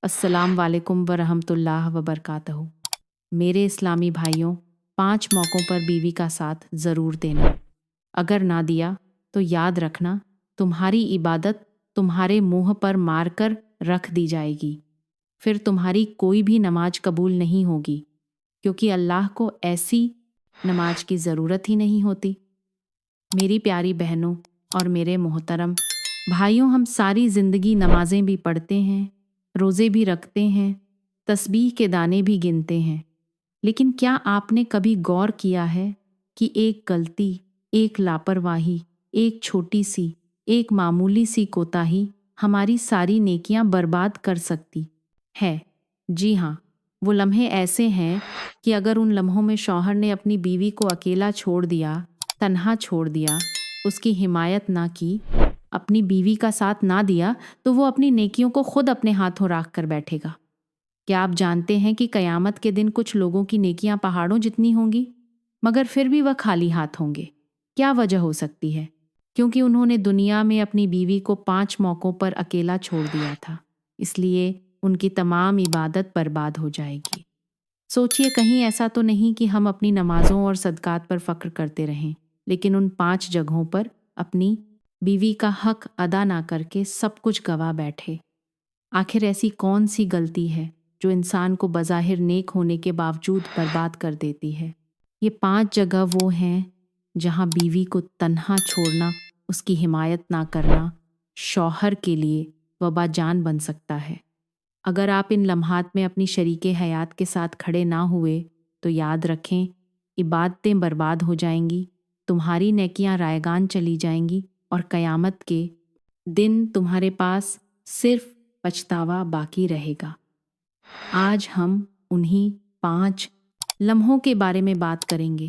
अस्सलाम वालेकुम वरहमतुल्लाह वबरकातहू। मेरे इस्लामी भाइयों, 5 मौक़ों पर बीवी का साथ ज़रूर देना। अगर ना दिया तो याद रखना, तुम्हारी इबादत तुम्हारे मुंह पर मारकर रख दी जाएगी। फिर तुम्हारी कोई भी नमाज कबूल नहीं होगी, क्योंकि अल्लाह को ऐसी नमाज की ज़रूरत ही नहीं होती। मेरी प्यारी बहनों और मेरे मोहतरम भाइयों, हम सारी ज़िंदगी नमाज़ें भी पढ़ते हैं, रोज़े भी रखते हैं, तस्बीह के दाने भी गिनते हैं, लेकिन क्या आपने कभी गौर किया है कि एक गलती, एक लापरवाही, एक छोटी सी, एक मामूली सी कोताही हमारी सारी नेकियां बर्बाद कर सकती है? जी हाँ, वो लम्हे ऐसे हैं कि अगर उन लम्हों में शौहर ने अपनी बीवी को अकेला छोड़ दिया, तन्हा छोड़ दिया, उसकी हिमायत ना की, अपनी बीवी का साथ ना दिया, तो वो अपनी नेकियों को खुद अपने हाथों राख कर बैठेगा। क्या आप जानते हैं कि कयामत के दिन कुछ लोगों की नेकियां पहाड़ों जितनी होंगी, मगर फिर भी वह खाली हाथ होंगे? क्या वजह हो सकती है? क्योंकि उन्होंने दुनिया में अपनी बीवी को 5 मौक़ों पर अकेला छोड़ दिया था, इसलिए उनकी तमाम इबादत बर्बाद हो जाएगी। सोचिए, कहीं ऐसा तो नहीं कि हम अपनी नमाज़ों और सदकात पर फ़क्र करते रहें, लेकिन उन 5 जगहों पर अपनी बीवी का हक अदा ना करके सब कुछ गवा बैठे। आखिर ऐसी कौन सी गलती है जो इंसान को बज़ाहिर नेक होने के बावजूद बर्बाद कर देती है? ये 5 जगह वो हैं जहाँ बीवी को तन्हा छोड़ना, उसकी हिमायत ना करना, शौहर के लिए वबा जान बन सकता है। अगर आप इन लम्हात में अपनी शरीके हयात के साथ खड़े ना हुए तो याद रखें, इबादतें बर्बाद हो जाएंगी, तुम्हारी नेकियां रायगान चली जाएंगी और क़यामत के दिन तुम्हारे पास सिर्फ पछतावा बाकी रहेगा। आज हम उन्हीं 5 लम्हों के बारे में बात करेंगे,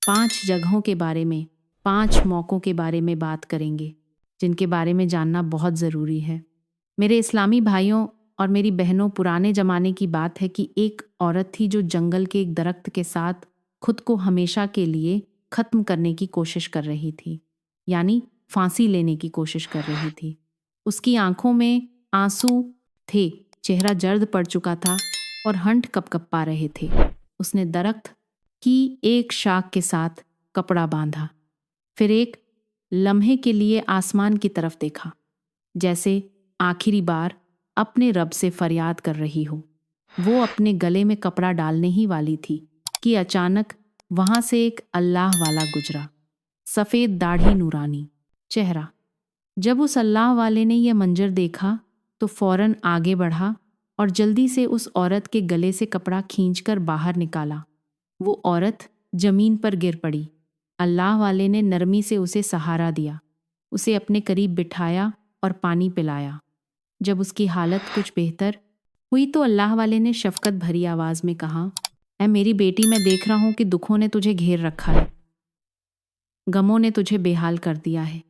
5 जगहों के बारे में, 5 मौक़ों के बारे में बात करेंगे, जिनके बारे में जानना बहुत ज़रूरी है। मेरे इस्लामी भाइयों और मेरी बहनों, पुराने ज़माने की बात है कि एक औरत थी जो जंगल के एक दरख्त के साथ खुद को हमेशा के लिए ख़त्म करने की कोशिश कर रही थी, यानी फांसी लेने की कोशिश कर रही थी। उसकी आंखों में आंसू थे, चेहरा जर्द पड़ चुका था और हंठ कपकपा रहे थे। उसने दरख्त की एक शाख के साथ कपड़ा बांधा, फिर एक लम्हे के लिए आसमान की तरफ देखा, जैसे आखिरी बार अपने रब से फरियाद कर रही हो। वो अपने गले में कपड़ा डालने ही वाली थी कि अचानक वहां से एक अल्लाह वाला गुजरा, सफ़ेद दाढ़ी, नूरानी चेहरा। जब उस अल्लाह वाले ने यह मंजर देखा तो फौरन आगे बढ़ा और जल्दी से उस औरत के गले से कपड़ा खींचकर बाहर निकाला। वो औरत जमीन पर गिर पड़ी। अल्लाह वाले ने नरमी से उसे सहारा दिया, उसे अपने करीब बिठाया और पानी पिलाया। जब उसकी हालत कुछ बेहतर हुई तो अल्लाह वाले ने शफकत भरी आवाज़ में कहा, ऐ मेरी बेटी, मैं देख रहा हूँ कि दुखों ने तुझे घेर रखा है, गमों ने तुझे बेहाल कर दिया है,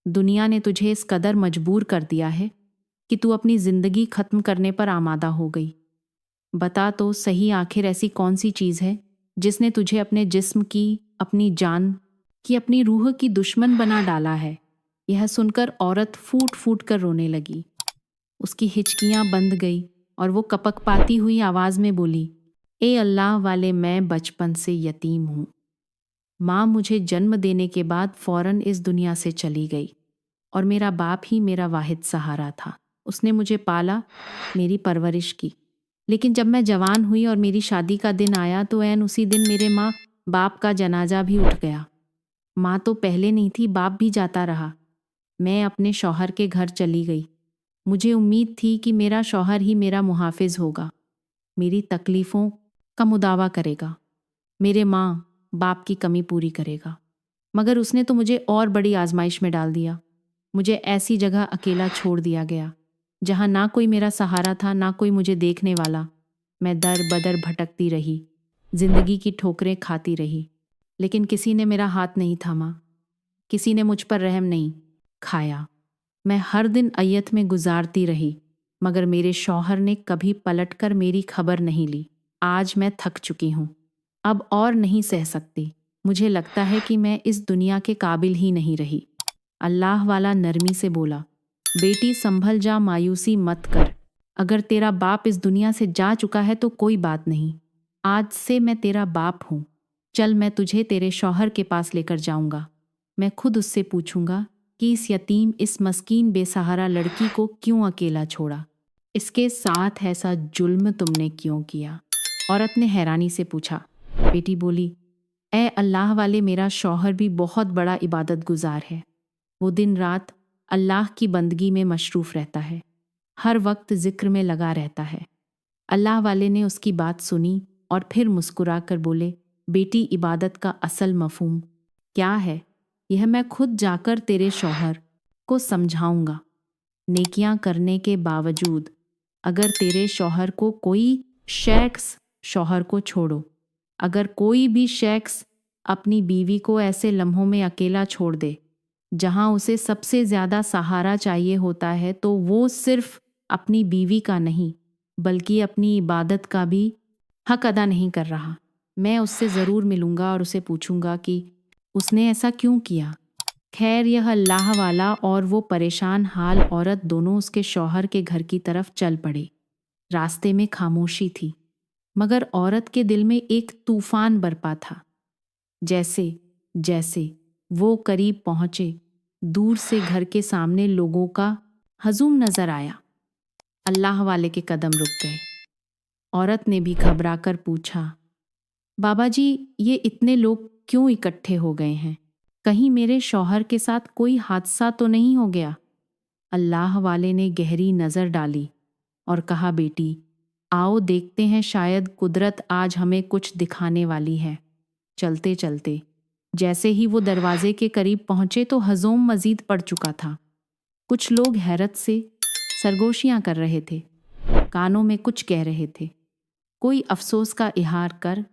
दुनिया ने तुझे इस कदर मजबूर कर दिया है कि तू अपनी ज़िंदगी ख़त्म करने पर आमादा हो गई। बता तो सही, आखिर ऐसी कौन सी चीज़ है जिसने तुझे अपने जिस्म की, अपनी जान की, अपनी रूह की दुश्मन बना डाला है? यह सुनकर औरत फूट फूट कर रोने लगी। उसकी हिचकियाँ बंध गई और वो कपकपाती हुई आवाज़ में बोली, ए अल्लाह वाले, मैं बचपन से यतीम हूँ। माँ मुझे जन्म देने के बाद फ़ौरन इस दुनिया से चली गई और मेरा बाप ही मेरा वाहिद सहारा था। उसने मुझे पाला, मेरी परवरिश की। लेकिन जब मैं जवान हुई और मेरी शादी का दिन आया तो ऐन उसी दिन मेरे माँ बाप का जनाजा भी उठ गया। माँ तो पहले नहीं थी, बाप भी जाता रहा। मैं अपने शौहर के घर चली गई। मुझे उम्मीद थी कि मेरा शौहर ही मेरा मुहाफिज होगा, मेरी तकलीफ़ों का मुदावा करेगा, मेरे माँ बाप की कमी पूरी करेगा। मगर उसने तो मुझे और बड़ी आजमाइश में डाल दिया। मुझे ऐसी जगह अकेला छोड़ दिया गया जहाँ ना कोई मेरा सहारा था, ना कोई मुझे देखने वाला। मैं दर बदर भटकती रही, जिंदगी की ठोकरें खाती रही, लेकिन किसी ने मेरा हाथ नहीं थामा, किसी ने मुझ पर रहम नहीं खाया। मैं हर दिन अय्यत में गुजारती रही, मगर मेरे शौहर ने कभी पलटकर मेरी खबर नहीं ली। आज मैं थक चुकी हूँ, अब और नहीं सह सकती। मुझे लगता है कि मैं इस दुनिया के काबिल ही नहीं रही। अल्लाह वाला नरमी से बोला, बेटी संभल जा, मायूसी मत कर। अगर तेरा बाप इस दुनिया से जा चुका है तो कोई बात नहीं, आज से मैं तेरा बाप हूँ। चल, मैं तुझे तेरे शौहर के पास लेकर जाऊंगा। मैं खुद उससे पूछूंगा कि इस यतीम, इस मस्कीन बेसहारा लड़की को क्यों अकेला छोड़ा, इसके साथ ऐसा जुल्म तुमने क्यों किया। औरत ने हैरानी से पूछा। बेटी बोली, ए अल्लाह वाले, मेरा शौहर भी बहुत बड़ा इबादत गुजार है। वो दिन रात अल्लाह की बंदगी में मशरूफ़ रहता है, हर वक्त जिक्र में लगा रहता है। अल्लाह वाले ने उसकी बात सुनी और फिर मुस्कुरा कर बोले, बेटी, इबादत का असल मफ़हूम क्या है, यह मैं खुद जाकर तेरे शौहर को समझाऊंगा। नेकियां करने के बावजूद अगर तेरे शौहर को कोई शख्स, शौहर को छोड़ो, अगर कोई भी शख्स अपनी बीवी को ऐसे लम्हों में अकेला छोड़ दे जहां उसे सबसे ज़्यादा सहारा चाहिए होता है, तो वो सिर्फ अपनी बीवी का नहीं बल्कि अपनी इबादत का भी हक अदा नहीं कर रहा। मैं उससे ज़रूर मिलूंगा और उसे पूछूंगा कि उसने ऐसा क्यों किया। खैर, यह अल्लाह वाला और वो परेशान हाल औरत दोनों उसके शौहर के घर की तरफ चल पड़े। रास्ते में खामोशी थी, मगर औरत के दिल में एक तूफान बरपा था। जैसे जैसे वो करीब पहुंचे, दूर से घर के सामने लोगों का हजूम नजर आया। अल्लाह वाले के कदम रुक गए। औरत ने भी घबराकर पूछा, बाबा जी, ये इतने लोग क्यों इकट्ठे हो गए हैं? कहीं मेरे शौहर के साथ कोई हादसा तो नहीं हो गया? अल्लाह वाले ने गहरी नज़र डाली और कहा, बेटी, आओ देखते हैं, शायद कुदरत आज हमें कुछ दिखाने वाली है। चलते चलते जैसे ही वो दरवाजे के करीब पहुंचे तो हजूम मजीद पड़ चुका था। कुछ लोग हैरत से सरगोशियां कर रहे थे, कानों में कुछ कह रहे थे। कोई अफसोस का इहार कर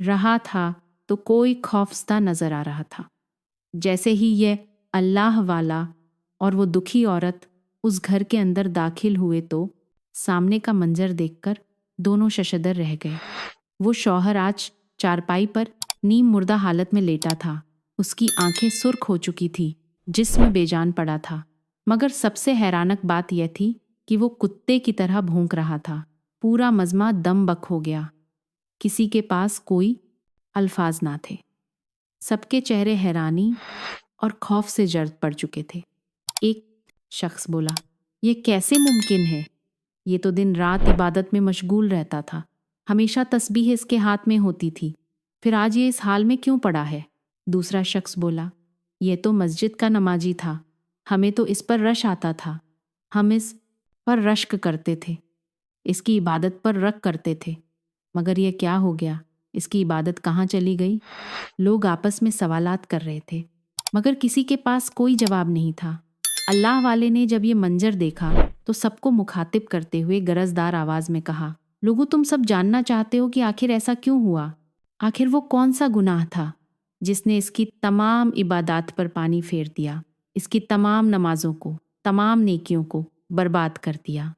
रहा था तो कोई खौफजदा नजर आ रहा था। जैसे ही ये अल्लाह वाला और वो दुखी औरत उस घर के अंदर दाखिल हुए तो सामने का मंजर देखकर दोनों शशदर रह गए। वो शौहर आज चारपाई पर नीम मुर्दा हालत में लेटा था। उसकी आंखें सुर्ख हो चुकी थी, जिस्म बेजान पड़ा था, मगर सबसे हैरानक बात यह थी कि वो कुत्ते की तरह भौंक रहा था। पूरा मजमा दम बक हो गया। किसी के पास कोई अल्फाज ना थे। सबके चेहरे हैरानी और खौफ से जर्द पड़ चुके थे। एक शख्स बोला, ये कैसे मुमकिन है? ये तो दिन रात इबादत में मशगूल रहता था, हमेशा तस्बीह इसके हाथ में होती थी, फिर आज ये इस हाल में क्यों पड़ा है? दूसरा शख्स बोला, ये तो मस्जिद का नमाजी था, हमें तो इस पर रश आता था, हम इस पर रश्क करते थे, इसकी इबादत पर रक करते थे, मगर ये क्या हो गया? इसकी इबादत कहाँ चली गई? लोग आपस में सवालात कर रहे थे, मगर किसी के पास कोई जवाब नहीं था। अल्लाह वाले ने जब ये मंजर देखा तो सबको मुखातिब करते हुए गरजदार आवाज में कहा, लोगों, तुम सब जानना चाहते हो कि आखिर ऐसा क्यों हुआ? आखिर वो कौन सा गुनाह था जिसने इसकी तमाम इबादत पर पानी फेर दिया, इसकी तमाम नमाजों को, तमाम नेकियों को बर्बाद कर दिया?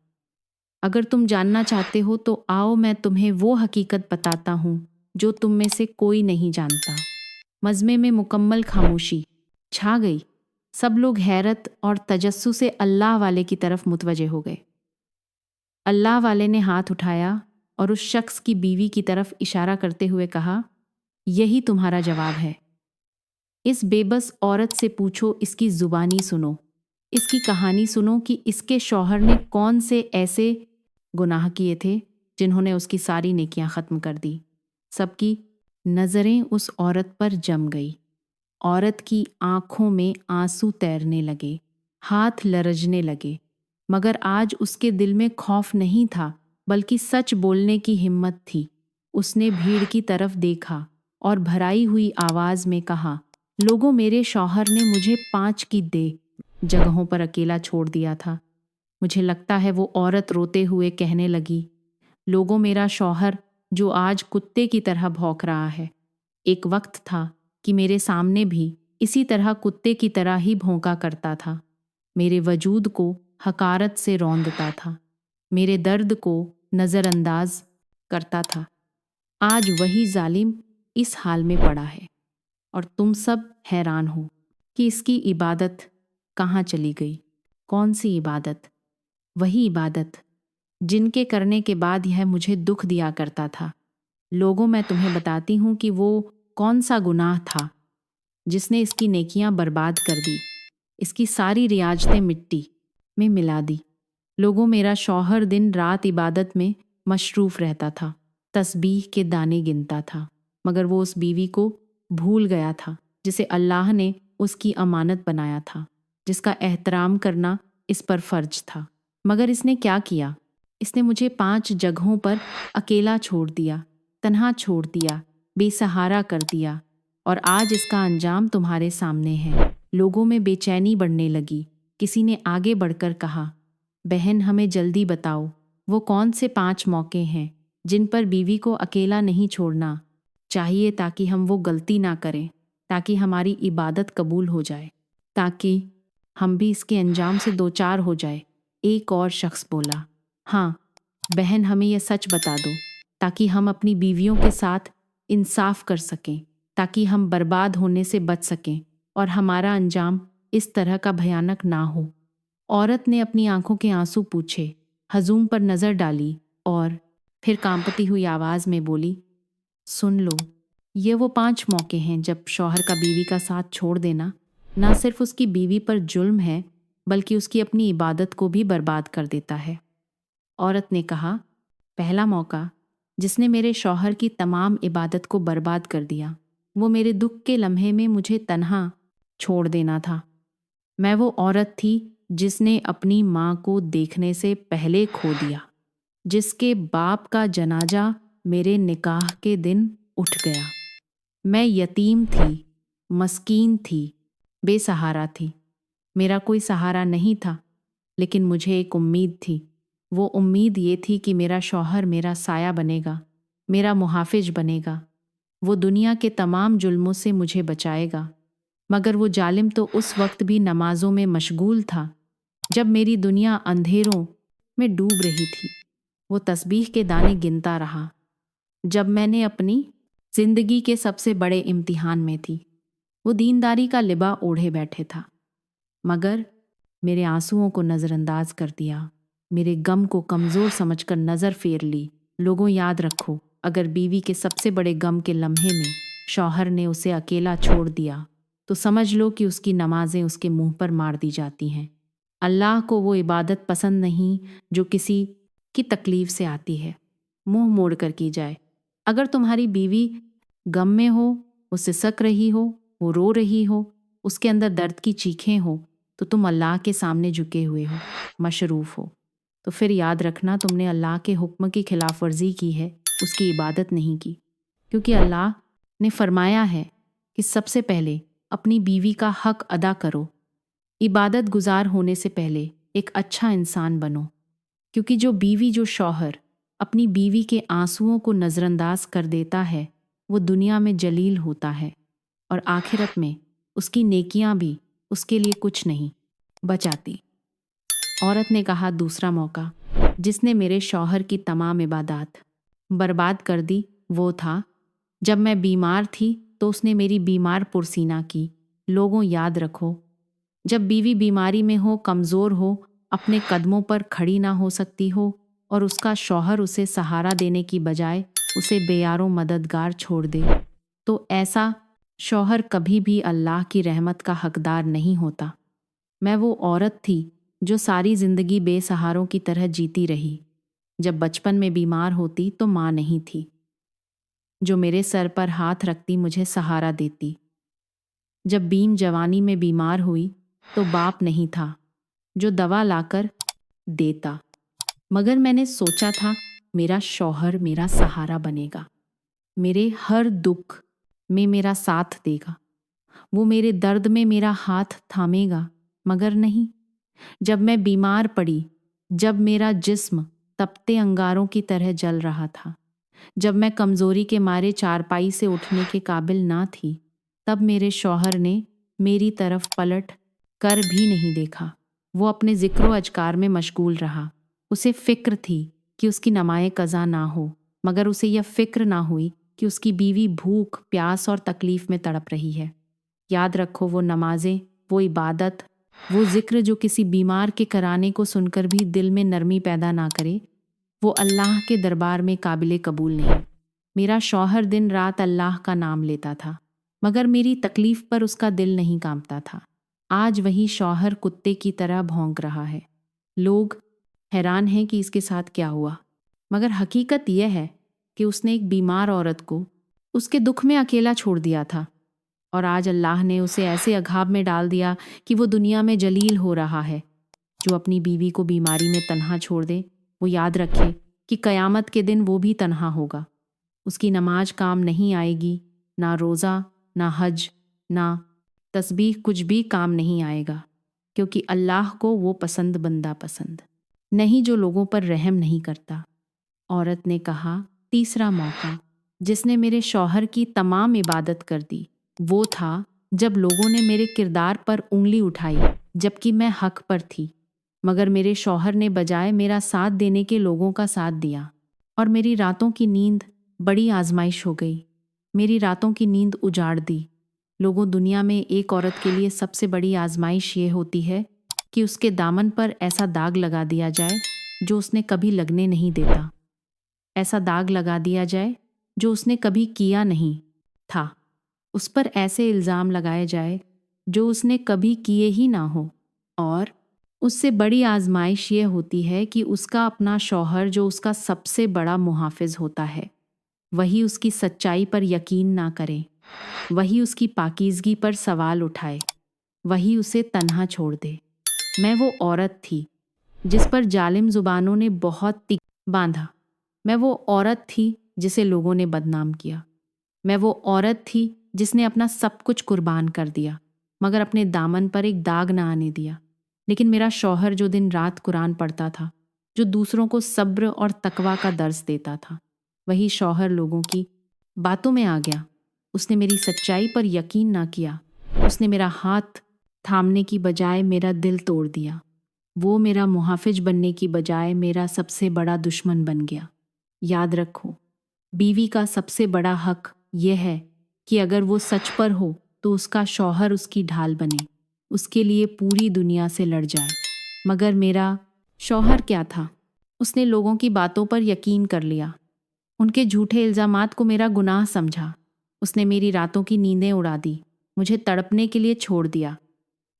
अगर तुम जानना चाहते हो तो आओ, मैं तुम्हें वो हकीकत बताता हूँ जो तुम में से कोई नहीं जानता। मजमे में मुकम्मल खामोशी छा गई। सब लोग हैरत और तजस्सु से अल्लाह वाले की तरफ मुतवजे हो गए। अल्लाह वाले ने हाथ उठाया और उस शख्स की बीवी की तरफ इशारा करते हुए कहा, यही तुम्हारा जवाब है। इस बेबस औरत से पूछो, इसकी जुबानी सुनो, इसकी कहानी सुनो कि इसके शौहर ने कौन से ऐसे गुनाह किए थे जिन्होंने उसकी सारी नेकियां ख़त्म कर दी। सबकी नज़रें उस औरत पर जम गई। औरत की आंखों में आंसू तैरने लगे, हाथ लरजने लगे, मगर आज उसके दिल में खौफ नहीं था बल्कि सच बोलने की हिम्मत थी। उसने भीड़ की तरफ देखा और भराई हुई आवाज़ में कहा, लोगों, मेरे शौहर ने मुझे 5 की दे जगहों पर अकेला छोड़ दिया था। मुझे लगता है वो औरत रोते हुए कहने लगी, लोगों, मेरा शौहर जो आज कुत्ते की तरह भौंक रहा है, एक वक्त था कि मेरे सामने भी इसी तरह कुत्ते की तरह ही भौंका करता था। मेरे वजूद को हकारत से रौंदता था, मेरे दर्द को नज़रअंदाज करता था। आज वही जालिम इस हाल में पड़ा है और तुम सब हैरान हो कि इसकी इबादत कहाँ चली गई। कौन सी इबादत? वही इबादत जिनके करने के बाद यह मुझे दुख दिया करता था। लोगों, मैं तुम्हें बताती हूँ कि वो कौन सा गुनाह था जिसने इसकी नेकियां बर्बाद कर दी, इसकी सारी रियाजतें मिट्टी में मिला दी। लोगों, मेरा शौहर दिन रात इबादत में मशरूफ़ रहता था, तस्बीह के दाने गिनता था, मगर वो उस बीवी को भूल गया था जिसे अल्लाह ने उसकी अमानत बनाया था, जिसका एहतराम करना इस पर फ़र्ज था। मगर इसने क्या किया? इसने मुझे 5 जगहों पर अकेला छोड़ दिया, तन्हा छोड़ दिया, बेसहारा कर दिया, और आज इसका अंजाम तुम्हारे सामने है। लोगों में बेचैनी बढ़ने लगी। किसी ने आगे बढ़कर कहा, बहन, हमें जल्दी बताओ, वो कौन से 5 मौके हैं जिन पर बीवी को अकेला नहीं छोड़ना चाहिए ताकि हम वो गलती ना करें, ताकि हमारी इबादत कबूल हो जाए, ताकि हम भी इसके अंजाम से दो चार हो जाए। एक और शख्स बोला, हाँ बहन, हमें यह सच बता दो ताकि हम अपनी बीवियों के साथ इंसाफ कर सकें, ताकि हम बर्बाद होने से बच सकें और हमारा अंजाम इस तरह का भयानक ना हो। औरत ने अपनी आंखों के आंसू पूछे, हजूम पर नज़र डाली और फिर कांपती हुई आवाज़ में बोली, सुन लो, ये वो 5 मौके हैं जब शौहर का बीवी का साथ छोड़ देना ना सिर्फ उसकी बीवी पर जुल्म है, बल्कि उसकी अपनी इबादत को भी बर्बाद कर देता है। औरत ने कहा, पहला मौका जिसने मेरे शौहर की तमाम इबादत को बर्बाद कर दिया, वो मेरे दुख के लम्हे में मुझे तन्हा छोड़ देना था। मैं वो औरत थी जिसने अपनी माँ को देखने से पहले खो दिया, जिसके बाप का जनाजा मेरे निकाह के दिन उठ गया। मैं यतीम थी, मस्कीन थी, बेसहारा थी। मेरा कोई सहारा नहीं था, लेकिन मुझे एक उम्मीद थी। वो उम्मीद ये थी कि मेरा शौहर मेरा साया बनेगा, मेरा मुहाफिज बनेगा, वो दुनिया के तमाम जुल्मों से मुझे बचाएगा। मगर वो जालिम तो उस वक्त भी नमाजों में मशगूल था जब मेरी दुनिया अंधेरों में डूब रही थी। वो तस्बीह के दाने गिनता रहा जब मैंने अपनी जिंदगी के सबसे बड़े इम्तिहान में थी। वो दीनदारी का लिबा ओढ़े बैठे था, मगर मेरे आंसुओं को नज़रअंदाज कर दिया, मेरे गम को कमज़ोर समझकर नज़र फेर ली। लोगों, याद रखो, अगर बीवी के सबसे बड़े गम के लम्हे में शौहर ने उसे अकेला छोड़ दिया तो समझ लो कि उसकी नमाजें उसके मुंह पर मार दी जाती हैं। अल्लाह को वो इबादत पसंद नहीं जो किसी की तकलीफ से आती है, मुंह मोड़ कर की जाए। अगर तुम्हारी बीवी गम में हो, वो सिसक रही हो, वो रो रही हो, उसके अंदर दर्द की चीखें हो, तो तुम अल्लाह के सामने झुके हुए हो, मशरूफ़ हो, तो फिर याद रखना तुमने अल्लाह के हुक्म की खिलाफ वर्जी की है, उसकी इबादत नहीं की। क्योंकि अल्लाह ने फरमाया है कि सबसे पहले अपनी बीवी का हक अदा करो। इबादत गुजार होने से पहले एक अच्छा इंसान बनो, क्योंकि जो शौहर अपनी बीवी के आंसुओं को नज़रअंदाज कर देता है, वो दुनिया में जलील होता है और आखिरत में उसकी नेकियां भी उसके लिए कुछ नहीं बचाती। औरत ने कहा, दूसरा मौका जिसने मेरे शौहर की तमाम इबादत बर्बाद कर दी वो था जब मैं बीमार थी तो उसने मेरी बीमार पुरसीना की। लोगों, याद रखो, जब बीवी बीमारी में हो, कमज़ोर हो, अपने कदमों पर खड़ी ना हो सकती हो और उसका शौहर उसे सहारा देने की बजाय उसे बेयारों मददगार छोड़ दे, तो ऐसा शौहर कभी भी अल्लाह की रहमत का हकदार नहीं होता। मैं वो औरत थी जो सारी ज़िंदगी बेसहारों की तरह जीती रही। जब बचपन में बीमार होती तो माँ नहीं थी जो मेरे सर पर हाथ रखती मुझे सहारा देती। जब बीम जवानी में बीमार हुई तो बाप नहीं था जो दवा लाकर देता, मगर मैंने सोचा था मेरा शौहर मेरा सहारा बनेगा, मेरे हर दुख में मेरा साथ देगा, वो मेरे दर्द में मेरा हाथ थामेगा। मगर नहीं, जब मैं बीमार पड़ी, जब मेरा जिस्म तपते अंगारों की तरह जल रहा था, जब मैं कमज़ोरी के मारे चारपाई से उठने के काबिल ना थी, तब मेरे शौहर ने मेरी तरफ पलट कर भी नहीं देखा। वो अपने ज़िक्र अजकार में मशगूल रहा। उसे फ़िक्र थी कि उसकी नमाए कज़ा ना हो, मगर उसे यह फ़िक्र ना हुई कि उसकी बीवी भूख, प्यास और तकलीफ़ में तड़प रही है। याद रखो, वो नमाजें, वो इबादत, वो ज़िक्र जो किसी बीमार के कराने को सुनकर भी दिल में नरमी पैदा ना करे, वो अल्लाह के दरबार में काबिल कबूल नहीं। मेरा शौहर दिन रात अल्लाह का नाम लेता था, मगर मेरी तकलीफ पर उसका दिल नहीं कांपता था। आज वही शौहर कुत्ते की तरह भौंक रहा है। लोग हैरान हैं कि इसके साथ क्या हुआ, मगर हकीकत यह है कि उसने एक बीमार औरत को उसके दुख में अकेला छोड़ दिया था, और आज अल्लाह ने उसे ऐसे अघाब में डाल दिया कि वो दुनिया में जलील हो रहा है। जो अपनी बीवी को बीमारी में तन्हा छोड़ दे, वो याद रखे कि क़यामत के दिन वो भी तन्हा होगा। उसकी नमाज काम नहीं आएगी, ना रोज़ा, ना हज, ना तस्बीह, कुछ भी काम नहीं आएगा, क्योंकि अल्लाह को वो पसंद बंदा पसंद नहीं जो लोगों पर रहम नहीं करता। औरत ने कहा, तीसरा मौका जिसने मेरे शौहर की तमाम इबादत कर दी वो था जब लोगों ने मेरे किरदार पर उंगली उठाई जबकि मैं हक पर थी, मगर मेरे शौहर ने बजाय मेरा साथ देने के लोगों का साथ दिया, और मेरी रातों की नींद बड़ी आजमाइश हो गई। मेरी रातों की नींद उजाड़ दी। लोगों, दुनिया में एक औरत के लिए सबसे बड़ी आजमाइश ये होती है कि उसके दामन पर ऐसा दाग लगा दिया जाए जो उसने कभी लगने नहीं देता, ऐसा दाग लगा दिया जाए जो उसने कभी किया नहीं था, उस पर ऐसे इल्ज़ाम लगाए जाए जो उसने कभी किए ही ना हो, और उससे बड़ी आजमाइश ये होती है कि उसका अपना शौहर जो उसका सबसे बड़ा मुहाफिज होता है, वही उसकी सच्चाई पर यकीन ना करे, वही उसकी पाकीज़गी पर सवाल उठाए, वही उसे तन्हा छोड़ दे। मैं वो औरत थी जिस पर जालिम ज़ुबानों ने बहुत तिक बांधा। मैं वो औरत थी जिसे लोगों ने बदनाम किया। मैं वो औरत थी जिसने अपना सब कुछ कुर्बान कर दिया, मगर अपने दामन पर एक दाग ना आने दिया। लेकिन मेरा शौहर जो दिन रात कुरान पढ़ता था, जो दूसरों को सब्र और तकवा का दर्स देता था, वही शौहर लोगों की बातों में आ गया। उसने मेरी सच्चाई पर यकीन ना किया। उसने मेरा हाथ थामने की बजाय मेरा दिल तोड़ दिया। वो मेरा मुहाफिज बनने की बजाय मेरा सबसे बड़ा दुश्मन बन गया। याद रखो, बीवी का सबसे बड़ा हक यह है कि अगर वो सच पर हो तो उसका शौहर उसकी ढाल बने, उसके लिए पूरी दुनिया से लड़ जाए। मगर मेरा शौहर क्या था? उसने लोगों की बातों पर यकीन कर लिया, उनके झूठे इल्ज़ामात को मेरा गुनाह समझा। उसने मेरी रातों की नींदें उड़ा दी, मुझे तड़पने के लिए छोड़ दिया।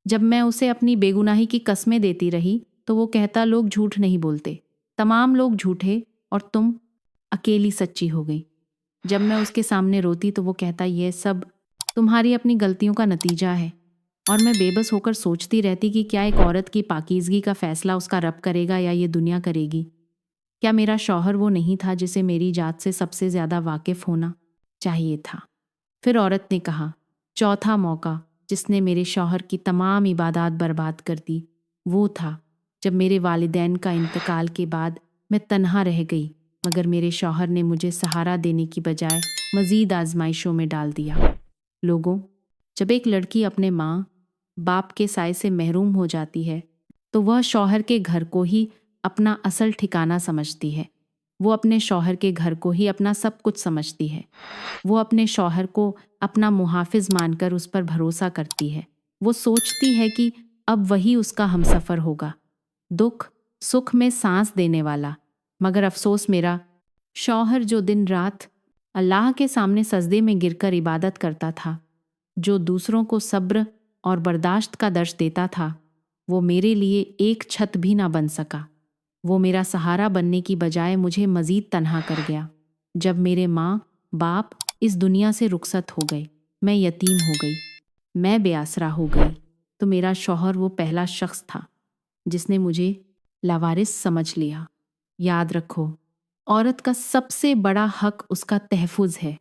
जब मैं उसे अपनी बेगुनाही की कस्में देती रही तो वो कहता, लोग झूठ नहीं बोलते, तमाम लोग झूठे और तुम अकेली सच्ची हो गई। जब मैं उसके सामने रोती तो वो कहता, यह सब तुम्हारी अपनी गलतियों का नतीजा है। और मैं बेबस होकर सोचती रहती कि क्या एक औरत की पाकीज़गी का फ़ैसला उसका रब करेगा या ये दुनिया करेगी? क्या मेरा शौहर वो नहीं था जिसे मेरी जात से सबसे ज़्यादा वाकिफ़ होना चाहिए था? फिर औरत ने कहा, चौथा मौका जिसने मेरे शौहर की तमाम इबादत बर्बाद कर दी वो था जब मेरे वालिदैन का इंतकाल के बाद मैं तन्हा रह गई, मगर मेरे शौहर ने मुझे सहारा देने की बजाय मज़ीद आजमाइशों में डाल दिया। लोगों, जब एक लड़की अपने माँ बाप के साए से महरूम हो जाती है तो वह शौहर के घर को ही अपना असल ठिकाना समझती है। वो अपने शौहर के घर को ही अपना सब कुछ समझती है। वो अपने शौहर को अपना मुहाफिज मानकर उस पर भरोसा करती है। वो सोचती है कि अब वही उसका हमसफ़र होगा, दुख सुख में सांस देने वाला। मगर अफसोस, मेरा शौहर जो दिन रात अल्लाह के सामने सजदे में गिरकर इबादत करता था, जो दूसरों को सब्र और बर्दाश्त का दर्श देता था, वो मेरे लिए एक छत भी ना बन सका। वो मेरा सहारा बनने की बजाय मुझे मज़ीद तन्हा कर गया। जब मेरे माँ बाप इस दुनिया से रुखसत हो गए, मैं यतीम हो गई, मैं बेआसरा हो गई, तो मेरा शौहर वो पहला शख्स था जिसने मुझे लावारिस समझ लिया। याद रखो, औरत का सबसे बड़ा हक उसका तहफ़्फ़ुज़ है,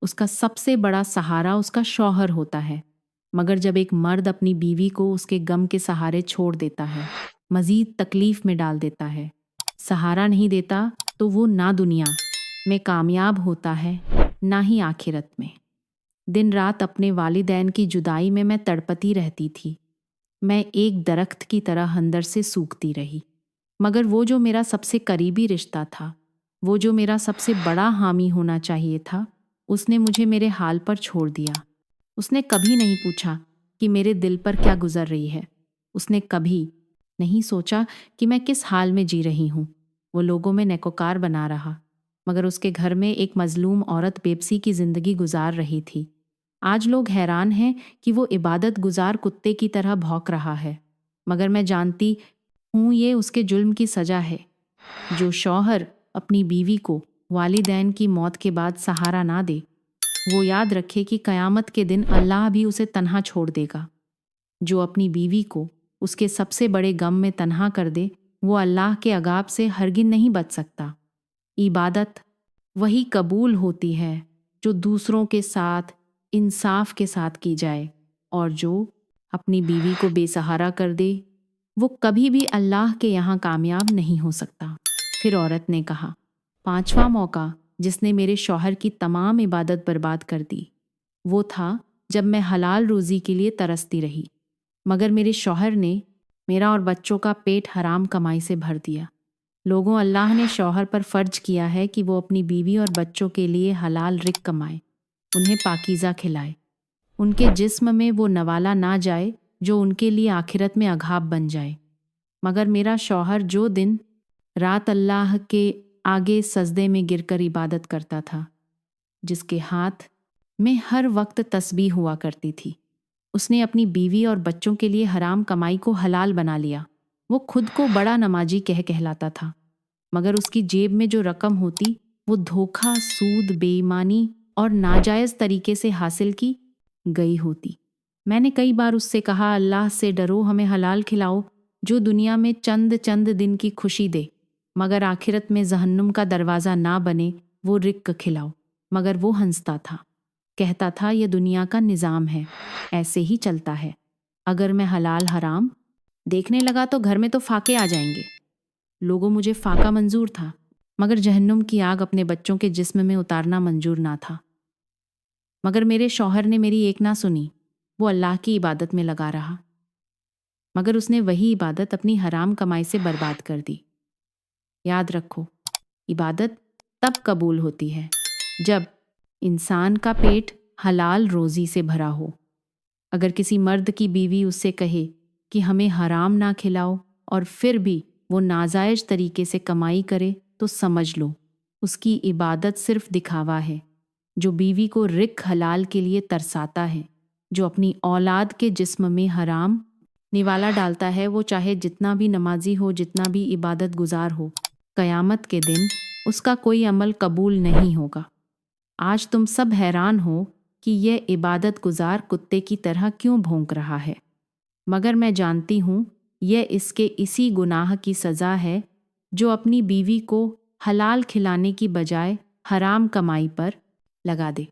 उसका सबसे बड़ा सहारा उसका शौहर होता है। मगर जब एक मर्द अपनी बीवी को उसके गम के सहारे छोड़ देता है, मज़ीद तकलीफ़ में डाल देता है, सहारा नहीं देता, तो वो ना दुनिया में कामयाब होता है ना ही आखिरत में। दिन रात अपने वालिदैन की जुदाई में मैं तड़पती रहती थी। मैं एक दरख्त की तरह अंदर से सूखती रही। मगर वो जो मेरा सबसे करीबी रिश्ता था, वो जो मेरा सबसे बड़ा हामी होना चाहिए था, उसने मुझे मेरे हाल पर छोड़ दिया। उसने कभी नहीं पूछा कि मेरे दिल पर क्या गुजर रही है। उसने कभी नहीं सोचा कि मैं किस हाल में जी रही हूँ। वो लोगों में नेकोकार बना रहा, मगर उसके घर में एक मजलूम औरत बेबसी की जिंदगी गुजार रही थी। आज लोग हैरान हैं कि वो इबादत गुजार कुत्ते की तरह भौंक रहा है, मगर मैं जानती हूँ ये उसके जुल्म की सजा है। जो शौहर अपनी बीवी को वालिदैन की मौत के बाद सहारा ना दे, वो याद रखे कि क़यामत के दिन अल्लाह भी उसे तन्हा छोड़ देगा। जो अपनी बीवी को उसके सबसे बड़े गम में तन्हा कर दे, वो अल्लाह के अगाब से हरगिज़ नहीं बच सकता। इबादत वही कबूल होती है जो दूसरों के साथ इंसाफ के साथ की जाए, और जो अपनी बीवी को बेसहारा कर दे, वो कभी भी अल्लाह के यहाँ कामयाब नहीं हो सकता। फिर औरत ने कहा, 5वां मौका जिसने मेरे शौहर की तमाम इबादत बर्बाद कर दी, वो था जब मैं हलाल रोज़ी के लिए तरसती रही, मगर मेरे शौहर ने मेरा और बच्चों का पेट हराम कमाई से भर दिया। लोगों, अल्लाह ने शौहर पर फ़र्ज किया है कि वो अपनी बीवी और बच्चों के लिए हलाल रिज़्क़ कमाए, उन्हें पाकीज़ा खिलाए, उनके जिस्म में वो नवाला ना जाए जो उनके लिए आखिरत में अघाब बन जाए। मगर मेरा शौहर जो दिन रात अल्लाह के आगे सजदे में गिरकर इबादत करता था, जिसके हाथ में हर वक्त तस्बीह हुआ करती थी, उसने अपनी बीवी और बच्चों के लिए हराम कमाई को हलाल बना लिया। वो खुद को बड़ा नमाजी कहलाता था, मगर उसकी जेब में जो रकम होती वो धोखा, सूद, बेईमानी और नाजायज़ तरीके से हासिल की गई होती। मैंने कई बार उससे कहा, अल्लाह से डरो, हमें हलाल खिलाओ जो दुनिया में चंद चंद दिन की खुशी दे, मगर आखिरत में जहन्नुम का दरवाज़ा ना बने वो रिक्क खिलाओ। मगर वो हंसता था, कहता था, यह दुनिया का निज़ाम है, ऐसे ही चलता है। अगर मैं हलाल हराम देखने लगा तो घर में तो फाके आ जाएंगे। लोगों, मुझे फाका मंजूर था, मगर जहन्नुम की आग अपने बच्चों के जिस्म में उतारना मंजूर ना था। मगर मेरे शौहर ने मेरी एक ना सुनी, वो अल्लाह की इबादत में लगा रहा, मगर उसने वही इबादत अपनी हराम कमाई से बर्बाद कर दी। याद रखो, इबादत तब कबूल होती है जब इंसान का पेट हलाल रोज़ी से भरा हो। अगर किसी मर्द की बीवी उससे कहे कि हमें हराम ना खिलाओ और फिर भी वो नाजायज़ तरीके से कमाई करे, तो समझ लो उसकी इबादत सिर्फ दिखावा है। जो बीवी को रिक हलाल के लिए तरसाता है, जो अपनी औलाद के जिस्म में हराम निवाला डालता है, वो चाहे जितना भी नमाजी हो, जितना भी इबादत गुजार हो, क़यामत के दिन उसका कोई अमल कबूल नहीं होगा। आज तुम सब हैरान हो कि यह इबादत गुजार कुत्ते की तरह क्यों भौंक रहा है, मगर मैं जानती हूँ यह इसके इसी गुनाह की सज़ा है जो अपनी बीवी को हलाल खिलाने की बजाय हराम कमाई पर लगा दे।